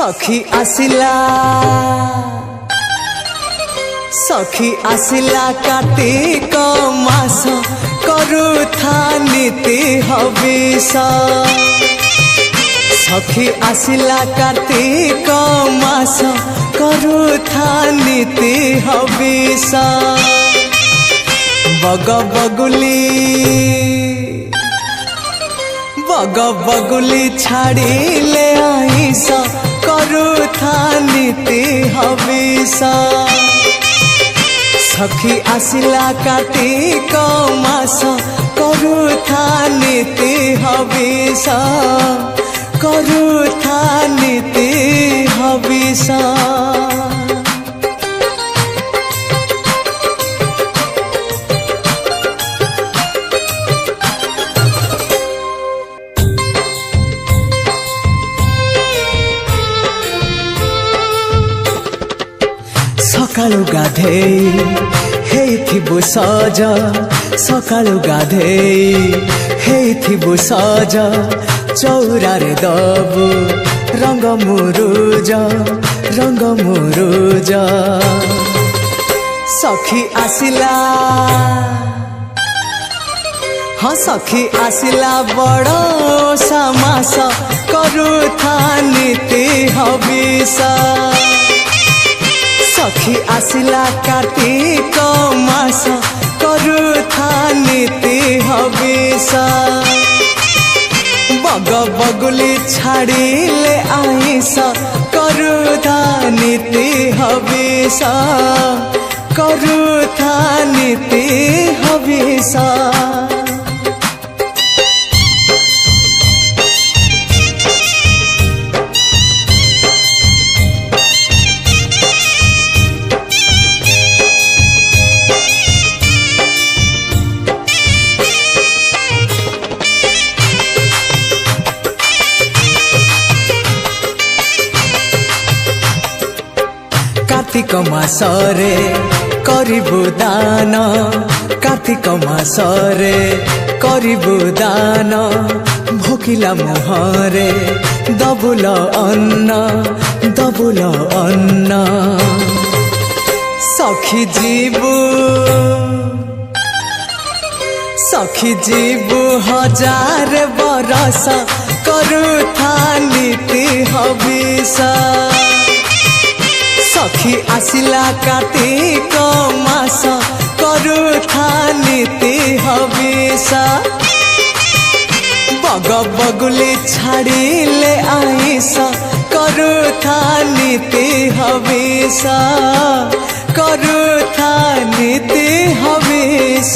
सखी आसिला कार्तिक मास करुथा नीति हविष। सखी आसिला कार्तिक मास करुथा नीति हविष। बग बगुली छाड़िले आइस करुथा नीति हविष। सखी आसिला कार्तिक मास करुथा नीति हविष। करुथा नीति हविष। सकाळु गाधेई हेइथिबु सज। सकाळु गाधेई हेइथिबु सज। चौरारे दबु रंग मुरुज रंग मुरुज। सखी आसिला हाँ सखी आसिला बड़ समास करुथा नीति हविष। सखी आसिला कार्तिक मास करुथा नीति हविष। बग बगुली छाड़िले आइस करुथा नीति हविष। करुथा नीति हविष। कार्तिक मासरे करिबु दान। कार्तिक मासरे करिबु दान। भोकिला मुहरे दबुल अन्न दबुल अन्न। सखी जीवु हजार बरस करुथा नीति हविष। सखी आसिला कार्तिक मास करुथा नीति हविष। बग बगुली छाड़िले आइस करुथा नीति हविष। करुथा नीति हविष।